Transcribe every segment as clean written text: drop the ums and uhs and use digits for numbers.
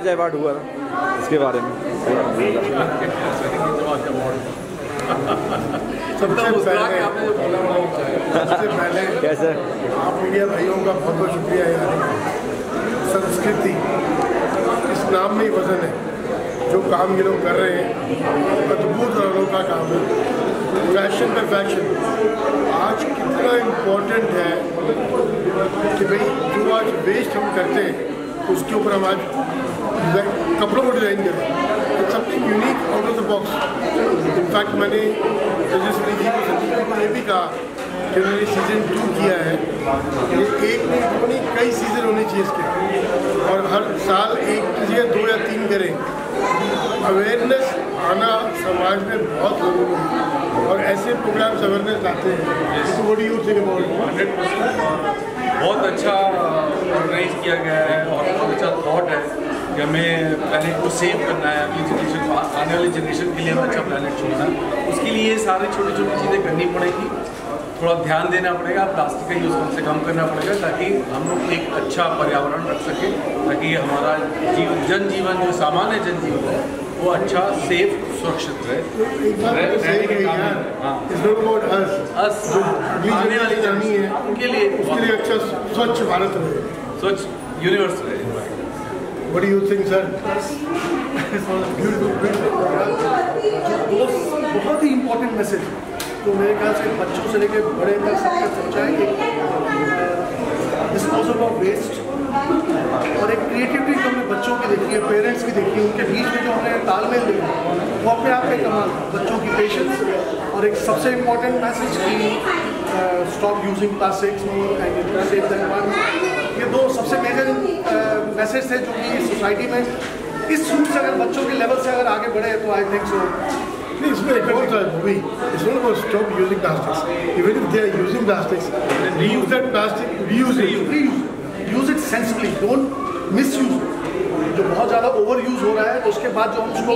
आज अवार्ड हुआ था, इसके बारे में। सबसे पहले कैसे आप मीडिया भाइयों का बहुत बहुत शुक्रिया यार। संस्कृति इस नाम में ही वजन है। जो काम ये लोग कर रहे हैं अद्भुत और अनोखा काम है। फैशन पर फैशन आज कितना इम्पोर्टेंट है कि भाई जो आज वेस्ट हम करते हैं उसके ऊपर हम आज कपड़ों को डिज़ाइन करें। It's something unique out of the box. In fact मैंने तेजस्वी जी को संजीव जी को ये भी कहा कि उन्होंने सीज़न 2 किया है। ये एक नहीं दो नहीं कई सीज़न होने चाहिए इसके, और हर साल एक कीजिए 2 या 3 करें। अवेयरनेस आना समाज में बहुत ज़रूरी है और ऐसे प्रोग्राम्स अवेयरनेस लाते हैं। तो what do you think about 100% बहुत अच्छा ऑर्गेनाइज किया गया है और बहुत अच्छा थॉट है कि हमें प्लानट को सेव करना है, अगली जनरेशन को, आने वाली जनरेशन के लिए हमें अच्छा प्लानट छोड़ना है। उसके लिए सारी छोटी छोटी चीज़ें करनी पड़ेगी, थोड़ा ध्यान देना पड़ेगा, प्लास्टिक का यूज़ कम से कम करना पड़ेगा ताकि हम लोग एक अच्छा पर्यावरण रख सकें, ताकि हमारा जनजीवन जो सामान्य जनजीवन है वो अच्छा सेफ सुरक्षित रहे। आने वाली जर्नी है उनके लिए अच्छा स्वच्छ भारत रहे, स्वच्छ यूनिवर्स रहे। What do you think, sir? बहुत ही इम्पोर्टेंट मैसेज तो मेरे ख्याल से बच्चों से लेकर बड़े तक सबका सोचा है कि डिस्पोजल ऑफ वेस्ट और एक क्रिएटिविटी जो हमने बच्चों की देखी है, पेरेंट्स की देखी है, उनके बीच में जो हमने तालमेल देखा वो अपने आप में कमाल। बच्चों की पेशेंस और एक सबसे इम्पोर्टेंट मैसेज की stop using plastics and save the environment. ये 2 सबसे मेजर मैसेज थे जो कि सोसाइटी में इस रूप से अगर बच्चों के लेवल से अगर आगे बढ़े तो आई थिंक सो। इसमें एक और था movie, it's not about stop using plastics, even if they are using plastics, reuse that plastic, reuse it sensibly, don't misuse. जो बहुत ज़्यादा ओवर यूज हो रहा है तो उसके बाद जो हम उसको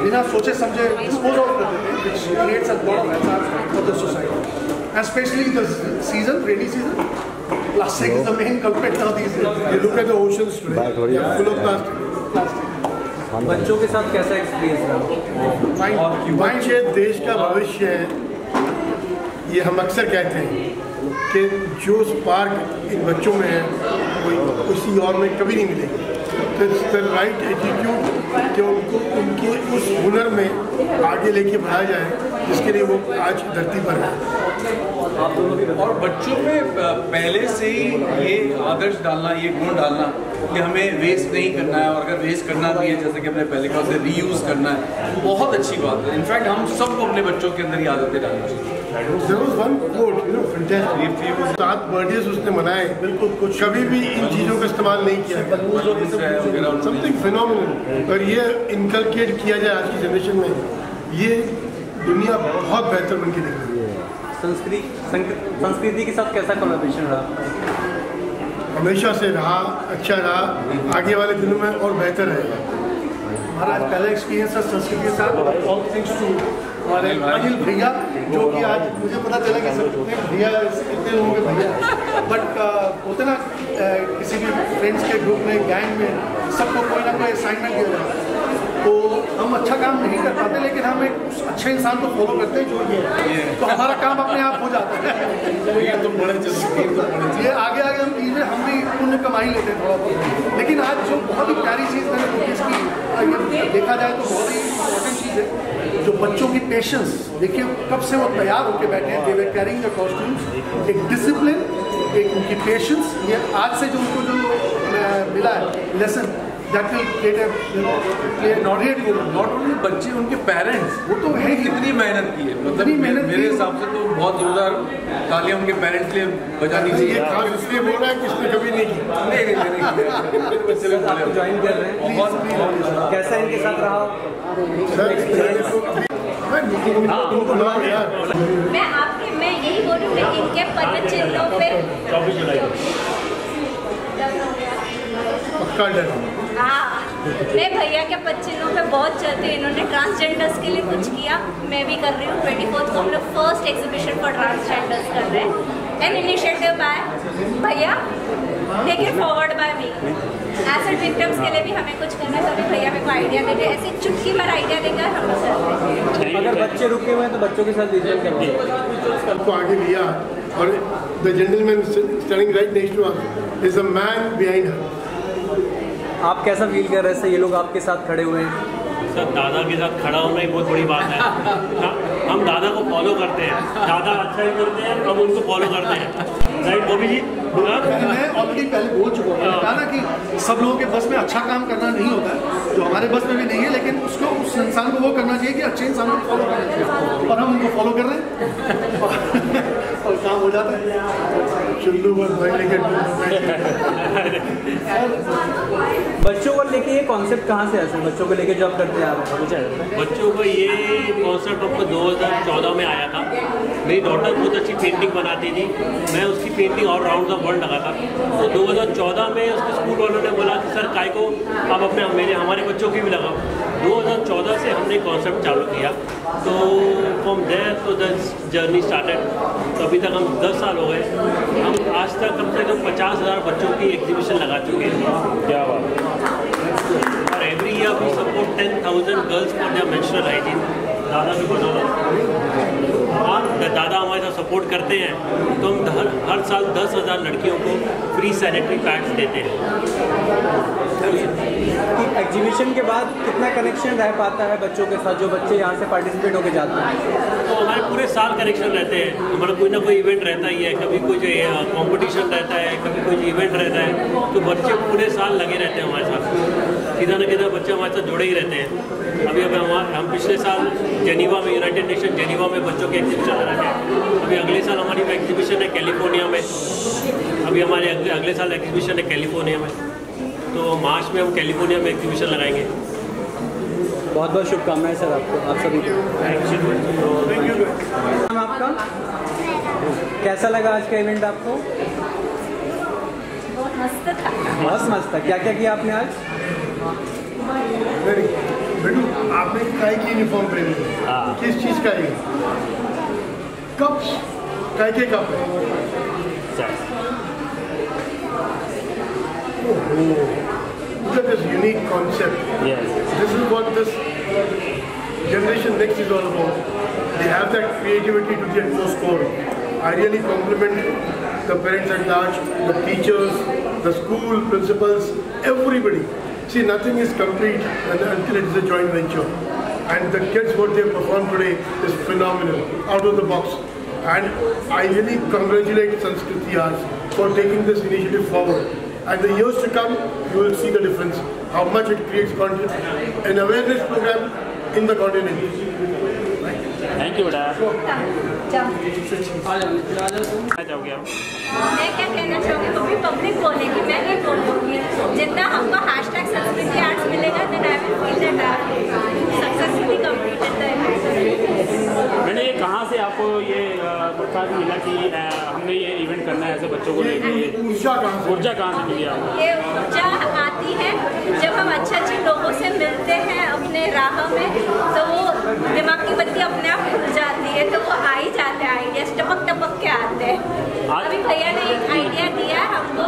बिना सोचे समझे डिस्पोज ऑफ कर देते हैं, which creates a lot of hazard for the society and specially the season, rainy season. Plastic is the main culprit now these days. You look at the oceans today, they are full of plastic. बच्चों के साथ कैसा experience रहा? बच्चे देश का भविष्य है। ये हम अक्सर कहते हैं कि जो स्पार्क इन बच्चों में है वो किसी और में कभी नहीं मिलेगी। तो इट्स द राइट एटीट्यूड कि उनको उनके उस हुनर में आगे लेके बढ़ाया जाए जिसके लिए वो आज धरती पर है। और बच्चों में पहले से ही ये आदर्श डालना, ये गुण डालना कि हमें वेस्ट नहीं करना है, और अगर वेस्ट करना भी है जैसे कि हमने पहले कहा उसे रीयूज करना है, बहुत अच्छी बात है। इनफैक्ट हम सबको अपने बच्चों के अंदर ये आदतें डालना चाहिए। There was one quote, you know, fantastic. 7 birthdays उसने मनाए, बिल्कुल कुछ कभी भी इन चीज़ों का इस्तेमाल नहीं किया, समथिंग फिनोमिनल। और ये इनकलकेट किया जाए आज की जनरेशन में, ये दुनिया बहुत बेहतर बन के निकलेगी। संस्कृति के साथ कैसा कोलैबोरेशन रहा? हमेशा से रहा, अच्छा रहा, आगे वाले दिनों में और बेहतर रहेगा। हमारा आज पहला एक्सपीरियंस है संस्कृति के साथ। ऑल थिंग्स टू हमारे अनिल भैया, जो कि आज मुझे पता चला कि सब भैया कितने लोगों के भैया, बट होते ना किसी भी फ्रेंड्स के ग्रुप में, गैंग में, सबको कोई ना कोई असाइनमेंट दिया जाता है। तो हम अच्छा काम नहीं कर पाते लेकिन हम एक अच्छे इंसान को फॉलो करते हैं जो ये है, तो हमारा काम अपने आप हो जाता है। ये आगे आगे हम भी पुण्य कमाई लेते हैं थोड़ा बहुत। लेकिन आज जो बहुत ही प्यारी चीज़ मैंने नोटिस की, देखा जाए तो बहुत ही इम्पोर्टेंट चीज़ है, जो बच्चों की पेशेंस। देखिए कब से वो तैयार होकर बैठे हैं, दे वर कैरिंग द कॉस्ट्यूम्स, एक डिसिप्लिन, एक उनकी पेशेंस। ये आज से जो उनको जो मिला है lesson, that will create a not only बच्चे, उनके पेरेंट्स, वो तो है कितनी मेहनत की है। मतलब मेरे हिसाब से तो बहुत जोरदार तालियां उनके पेरेंट्स के लिए बजानी चाहिए। ये खास इसलिए बोल रहा है कि इसने कभी नहीं की। नहीं बच्चे लोग ज्वाइन कर रहे हैं, बहुत कैसा इनके साथ रहा? मैं यही बोल रही हूँ इनके पद चिन्हों पे पक्का डर। हाँ, मैं भैया के पद चिन्हों पे बहुत चलती हूँ। इन्होंने ट्रांसजेंडर्स के लिए कुछ किया, मैं भी कर रही हूँ। 24 को हम लोग फर्स्ट एग्जीबिशन फॉर ट्रांसजेंडर्स कर रहे हैं। एन इनिशिएटिव बाय भैया, टेकन फॉरवर्ड बाय मी। एसिड विक्टिम्स के लिए भी हमें कुछ करना है, तभी भैया मेरे को आइडिया देते, ऐसी चुटकी भर आइडिया देकर हम लोग करते हैं। अगर बच्चे रुके हुए हैं तो बच्चों के साथ डील करते हैं। सबको आगे लिया और the gentleman standing right next to us is the man behind her. आप कैसा फील कर रहे हैं? ये लोग आपके साथ खड़े हुए हैं। सर, दादा के साथ खड़ा होना ही बहुत बड़ी बात है। हम दादा को फॉलो करते हैं, दादा अच्छा ही करते हैं, हम उनको फॉलो करते हैं, राइट बॉबी जी? मैं ऑलरेडी पहले बोल चुका हूँ, मैंने कहा ना कि सब लोगों के बस में अच्छा काम करना नहीं होता है, जो हमारे बस में भी नहीं है, लेकिन उसको उस इंसान को वो करना चाहिए कि अच्छे इंसानों को फॉलो करना चाहिए, और हम उनको फॉलो कर रहे हैं और काम हो जाता है। चुल्लू बस भाई लेके बच्चों को लेके ये कॉन्सेप्ट कहाँ से आया? बच्चों को लेके जॉब करते आ रहे हैं। बच्चों को ये कॉन्सेप्ट आपको 2014 में आया था। मेरी डॉटर बहुत अच्छी पेंटिंग बनाती थी, मैं उसकी painting all round the world लगा था। तो 2014 में उसके स्कूल वालों ने बोला कि सर काय को आप अपने हमारे बच्चों की भी लगाओ। 2014 से हमने कॉन्सेप्ट चालू किया, तो फ्रॉम देयर तो द जर्नी स्टार्टेड। तो अभी तक हम 10 साल हो गए। हम आज तक कम से कम 50,000 बच्चों की एग्जीबिशन लगा चुके हैं। क्या बात है। और every year we support 10,000 girls for their menstrual hygiene. दादा भी बताओ, हाँ, दादा हमारे साथ सपोर्ट करते हैं, तो हम हर साल 10,000 लड़कियों को फ्री सैनिटरी पैड्स देते हैं। एग्जीबिशन के बाद कितना कनेक्शन रह पाता है बच्चों के साथ, जो बच्चे यहाँ से पार्टिसिपेट होकर जाते हैं? तो हमारे पूरे साल कनेक्शन रहते हैं। हमारा कोई ना कोई इवेंट रहता ही है, कभी कोई कंपटीशन रहता है, कभी कोई इवेंट रहता है, तो बच्चे पूरे साल लगे रहते हैं हमारे साथ। किधर न किधर बच्चे हमारे साथ जुड़े ही रहते हैं। अभी हम पिछले साल जेनीवा में, यूनाइटेड नेशन जेनीवा में बच्चों के एग्जीबिशन लगाते हैं। अभी अगले साल हमारी एग्जीबिशन है कैलिफोर्निया में। अभी हमारे अगले साल एग्जीबिशन है कैलिफोर्निया में, तो मार्च में हम कैलिफोर्निया में एग्जीबिशन लगाएंगे। बहुत बहुत शुभकामनाएं सर आपको, आप सभी को। आपका कैसा लगा आज का इवेंट आपको? बहुत मस्त था। बहुत मस्त था। क्या क्या किया आपने आज? बेटू आपने काय की यूनिफॉर्म पहनी है, किस चीज़ का है? कप्स, काय के कप है। Look at this unique concept. Yes. This is what this generation next is all about. They have that creativity to the utmost core. I really compliment the parents at large, the teachers, the school principals, everybody. See, nothing is complete until it is a joint venture. And the kids, what they perform today is phenomenal, out of the box. And I really congratulate Sanskriti Arts for taking this initiative forward. And the years to come, you will see the difference, how much it creates an awareness program in the continent. Thank you बेटा। मैं क्या कहना चाहूँगी, तो भी public बोलेगी, मैं नहीं बोलूँगी। जितना हमको हैशटैग संस्कृति आर्ट्स मिलेगा, then I will feel that I have successfully completed the event. मैंने ये कहाँ से आपको ये प्रोत्साहन मिला कि हमने ये इवेंट करना है ऐसे बच्चों को लेके? ऊर्जा कहाँ से मिली आपको? ये ऊर्जा आती है जब हम अच्छे लोगों से मिलते हैं अपने राह में, तो वो दिमाग की बत्ती अपने आप खुल जाती है, तो वो आ ही जाते हैं आइडियाज, टपक के आते हैं। अभी भैया ने एक आइडिया दिया है हमको,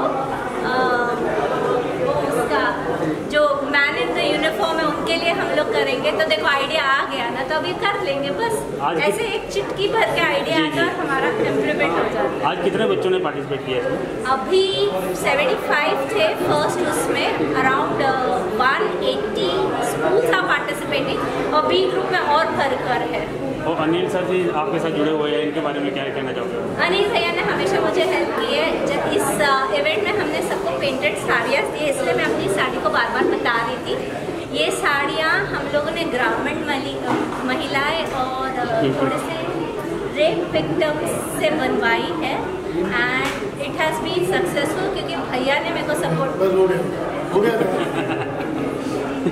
उसका जो मैन इन द यूनिफॉर्म है उनके लिए हम लोग करेंगे, तो देखो आइडिया आ गया ना, तो अभी कर लेंगे बस। ऐसे एक चिटकी भर के आइडिया आता और हमारा इम्प्लीमेंट हो जाता है। आज कितने बच्चों ने पार्टिसिपेट किया इसमें? अभी 75 थे फर्स्ट, उसमें अराउंड 180 स्कूल्स आर पार्टिसिपेटिंग, और बी ग्रुप में और भरकर है। और अनिल सर जी आपके साथ जुड़े हुए हैं, इनके बारे में क्या कहना चाहोगे? अनिल भैया ने हमेशा मुझे हेल्प की है। जब इस इवेंट में हमने सबको पेंटेड साड़ियाँ दी, इसलिए मैं अपनी साड़ी को बार बार बता रही थी। ये साड़ियाँ हम लोगों ने ग्रामीण महिलाएं और थोड़े से रेप विक्टिम्स से बनवाई है, and it has been successful क्योंकि भैया ने मेरे को सपोर्ट।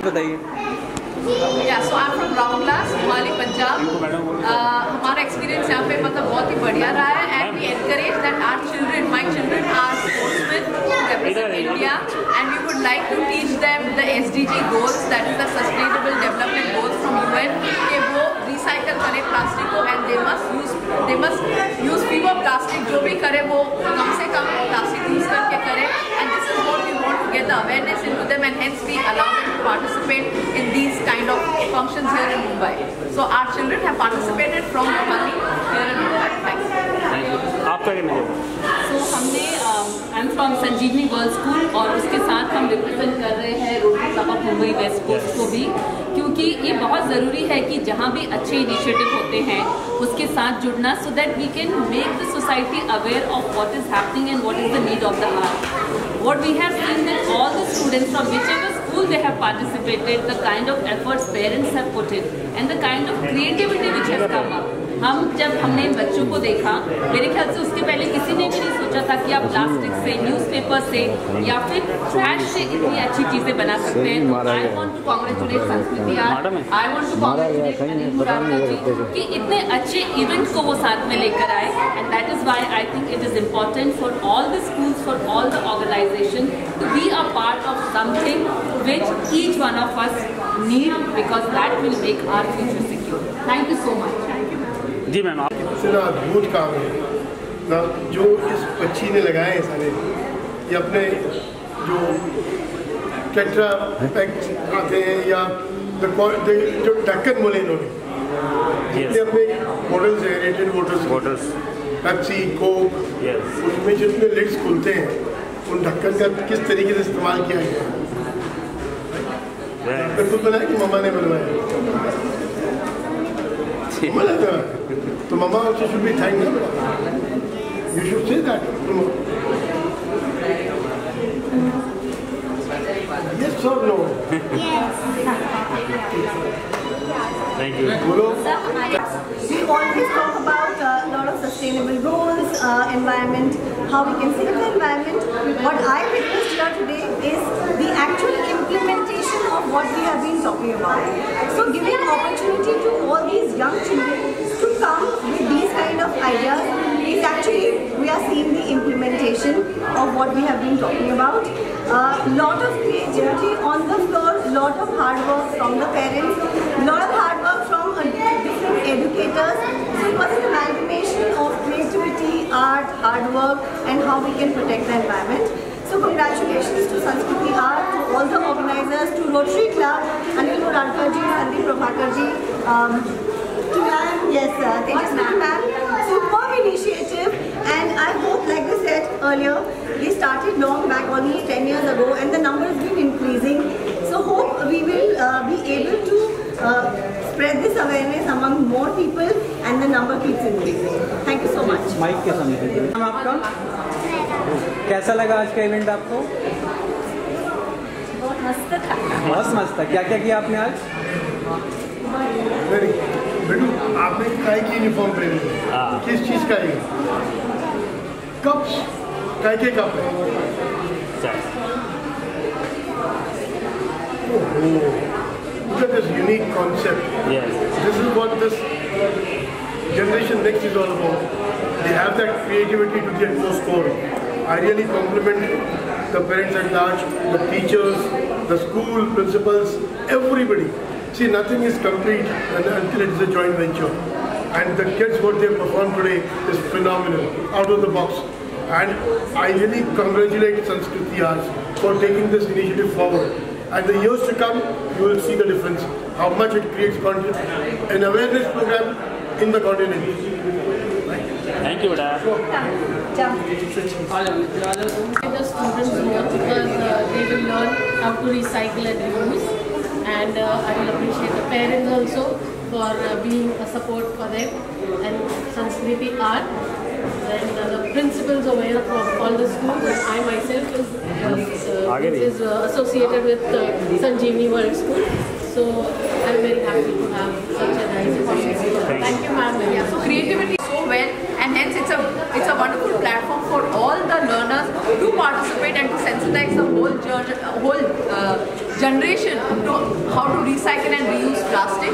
बताइए। या so I am from Roundglass, Mohali, Punjab. हमारा एक्सपीरियंस यहाँ पे मतलब बहुत ही बढ़िया रहा है, and we encourage that our children, my children are sportsman represent India, and we would like to teach them the SDG goals, that is the Sustainable Development Goals from UN, कि वो recycle करें plastic को, and they must use fewer plastic, जो भी करे वो So our children have participated from Mohali here in Rohtak. Thank you. आपका क्या नाम? So हमने I am from Sanjivani girls school और उसके साथ हम रिप्रेजेंट कर रहे हैं Rotary Club of Mumbai West Coast को भी, क्योंकि ये बहुत ज़रूरी है कि जहाँ भी अच्छे इनिशिएटिव होते हैं उसके साथ जुड़ना, so that we can make the society aware of what is happening and what is the need of the heart. What we have seen that all the students from whichever school they have participated, the kind of efforts parents have put in and the kind of creativity which has come up. जब हमने बच्चों को देखा, मेरे ख्याल से उसके पहले किसी ने भी नहीं सोचा था कि आप प्लास्टिक से, न्यूज़पेपर से या फिर ट्रैश से इतनी अच्छी चीज़ें बना सकते हैं. I want to congratulate Sanskriti art, I want to congratulate Anil Murarka ji कि इतने अच्छे इवेंट को वो साथ में लेकर आए. And that is why I think it is important for all the schools, for all the organisation to be a part of something which each one of us need, because that will make our future secure. Thank you so much. जी ma'am, आप इतना अद्भुत काम है ना जो इस बच्ची ने लगाए हैं सारे. ये अपने जो टेट्रा पैक आते हैं या जो ढक्कन बोले इन्होंने, जितने अपने मॉडल्स हैं, रेटेड वाटर्स, पेप्सी, कोक, उसमें जितने लिड्स खुलते हैं उन ढक्कन का किस तरीके से इस्तेमाल किया गया है. खुद बनाया कि मम्मा ने बनवाया? तो मम्मा also should be thanked. You should say that. Yes or no? Yes. Thank you. Bolo. We always talk about a lot of sustainable goals, environment, how we can save the environment. What I witnessed here today is the actual implementation of what we have been talking about. So giving opportunity to all these young children to come with these kind of ideas is actually, we are seeing the implementation of what we have been talking about. Lot of creativity on the floor, lot of hard work from the parents, lot of hard work from different educators. So it was an amalgamation of creativity, art, hard work, and how we can protect the environment. So congratulations to Sanskriti Art, to all the organizers, to Rotary Club, Anil Muradkar ji, Sandeep Prabhakar ji, to ma'am, yes, Tejaswini ma'am. Superb initiative, and I hope, like I said earlier, they started long back, almost 10 years ago, and the number has been increasing. So hope we will be able to spread this awareness among more people, and the number keeps increasing. Thank you so much. Mic के सामने आपका कैसा लगा आज का event आपको? बहुत मस्त था. बहुत मस्त था. क्या क्या किया आपने आज? बेटू, आपने काय की यूनिफॉर्म पहनी है? किस चीज़ का है? कप्स, काय के कप है? Look at this unique concept. Yes. This is what this generation next is all about. They have that creativity to the utmost core. I really compliment the parents at large, the teachers, the school principals, everybody. See, nothing is complete until it is a joint venture. And the kids, what they have performed today is phenomenal, out of the box. And I really congratulate Sanskriti Arts for taking this initiative forward. And the years to come, you will see the difference, how much it creates an awareness program in the continent. Thank you, Dad. The students more because they will learn how to recycle and reuse, and I will appreciate the parents also for being a support for them, and Sanskriti Art, and the principals over here from all the schools, and I myself is associated with Sanjeevani World School, so I'm very happy to have such a nice association. Thank you, ma'am. Yeah, so creativity so well, and hence it's a wonderful platform for all the learners to participate and to sensitize the whole generation to how to recycle and reuse plastic.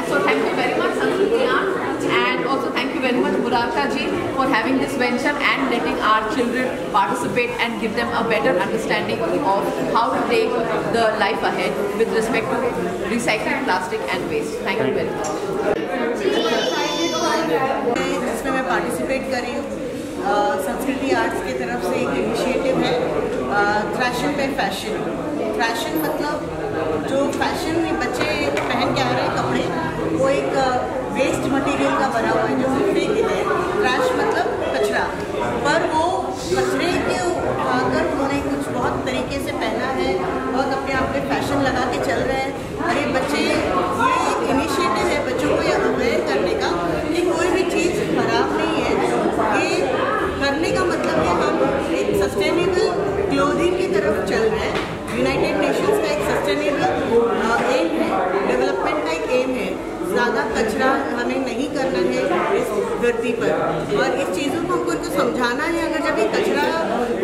So thank you very much, Sanskriti Art, and also thank you very much, Muradkar ji, for having this venture and letting our children participate and give them a better understanding of how to take the life ahead with respect to recycling plastic and waste. Thank you very much. जिसमें मैं participate कर रही हूँ, संस्कृति arts की तरफ से एक इनिशिएटिव है थ्रैशन पे फैशन. फैशन मतलब जो फैशन में बच्चे पहन के आ रहे हैं कपड़े, वो एक वेस्ट मटेरियल का बना हुआ है जो हम फेंक देते हैं। ट्रैश मतलब कचरा, पर वो कचरे के उठाकर उन्होंने कुछ बहुत तरीके से पहना है, बहुत अपने आप पे फैशन लगा के चल रहे हैं। और ये बच्चे, ये एक इनिशिएटिव है बच्चों को ये अवेयर करने का कि कोई भी चीज़ खराब नहीं है। ये करने का मतलब है हम एक सस्टेनेबल क्लोथिंग की तरफ चल रहे हैं। यूनाइटेड नेशंस का एक सस्टेनेबल एम है, डेवलपमेंट का एक एम है। ज़्यादा कचरा हमें नहीं करना है इस धरती पर, और इस चीज़ों को हमको समझाना है। अगर जब ये कचरा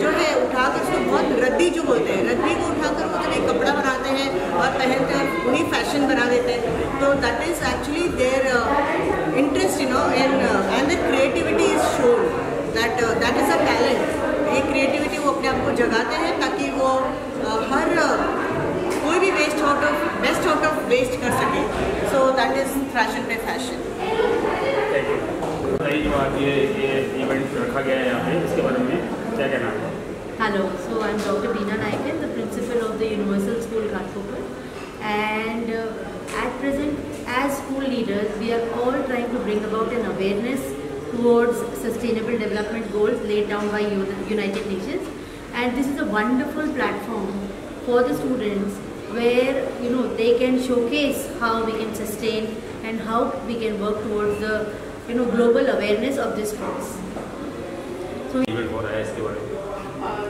जो है उठाकर उसको बहुत रद्दी जो बोलते हैं, रद्दी को उठाकर वो जब एक कपड़ा बनाते हैं और पहनते हैं, उन्हीं फैशन बना देते हैं, तो that is actually their interest in and the creativity is shown that is a talent. ये क्रिएटिविटी वो अपने आप को जगाते हैं ताकि वो हर कोई भी बेस्ट आउट ऑफ वेस्ट कर सके। सो दैट इज फैशन पे फैशन। जो आज ये इवेंट रखा गया है यहाँ पे, इसके बारे में क्या कहना है? Hello, so I'm Dr. Beena Naikan, the principal of the Universal School Ghatkopar, and at present, as school leaders, we are all trying to bring about an awareness towards sustainable development goals laid down by United Nations, and this is a wonderful platform for the students where they can showcase how we can sustain and how we can work towards the global awareness of this cause.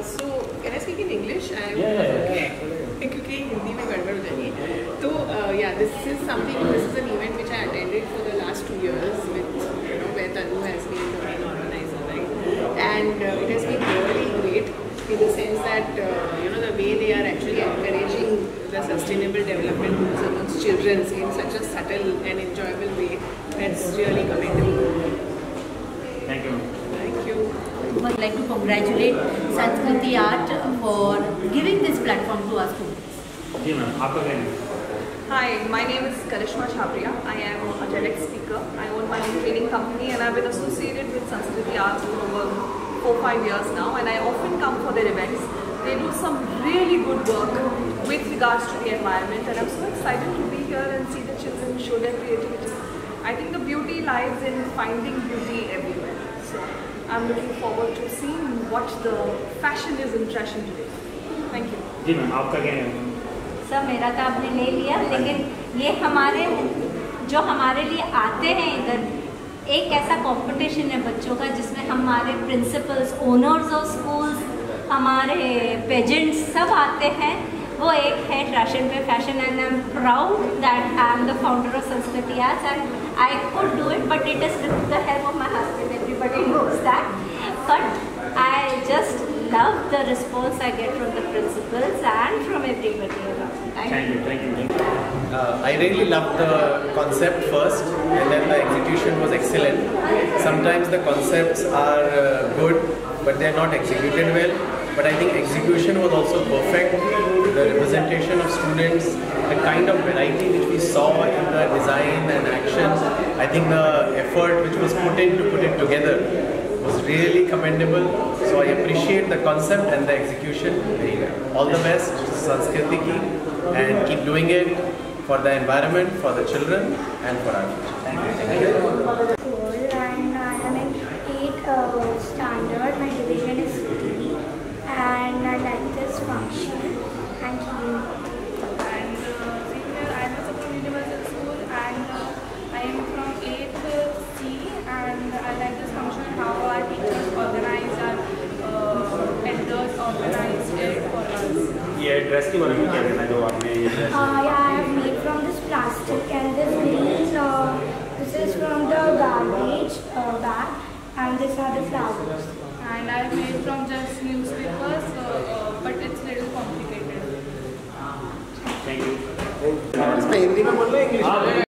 So can I speak in English? क्योंकि हिंदी में गड़बड़ हो जाएगी। तो this is an event which I attended for the last 2 years with where Tanu has been the main organizer, right? And it has been really great in the sense that the way they are actually encouraging the sustainable development goals amongst children in such a subtle and enjoyable way. That's really commendable. Thank you. Thank you. I would like to congratulate Sanskriti Art for giving this platform to our students. जी ma'am, आपका क्या है? Hi, my name is Karishma Chhabria. I am a TEDx speaker. I own my own training company and I've been associated with Sanskriti Arts for over 4-5 years now, and I often come for their events. They do some really good work with regards to the environment, and I'm so excited to be here and see the children show their creativity. I think the beauty lies in finding beauty everywhere. So I'm looking forward to seeing what the fashion is in fashion today. Thank you. जी ma'am, आपका क्या है? Sir मेरा तो आपने ले लिया, लेकिन ये हमारे लिए आते हैं इधर, एक ऐसा कंपटीशन है बच्चों का जिसमें हमारे प्रिंसिपल्स, ओनर्स ऑफ स्कूल्स, हमारे पेजेंट्स सब आते हैं। वो एक है फैशन पे fashion, and I am proud that I am the founder of Sanskriti arts and I could do it, but it is with the help of my husband, everybody knows that, but I just love the response I get from the principals and from everybody around. Thank you. I really loved the concept first, and then the execution was excellent. Sometimes the concepts are good, but they are not executed well. But I think execution was also perfect. The representation of students, the kind of variety which we saw in the design and action, I think the effort which was put in to put it together was really commendable. So I appreciate the concept and the execution very well. All the best to Sanskriti ki, and keep doing it for the environment, for the children, and for our future. Thank you. And I am in 8th standard. My division is D, and I like this function. Thank you. And I am also from Universal School, and I am from 8th C, and I like this function, how our teachers organize, our elders organize it for us. ये dress के बारे में क्या कहना है जो आपने ये dress? Yeah, I have made from this plastic, and this green, this is from the garbage bag, and these are the flowers. And I have made from just newspapers, but it's little complicated. Thank you. इसमें हिंदी में बोल रहे हैं English में?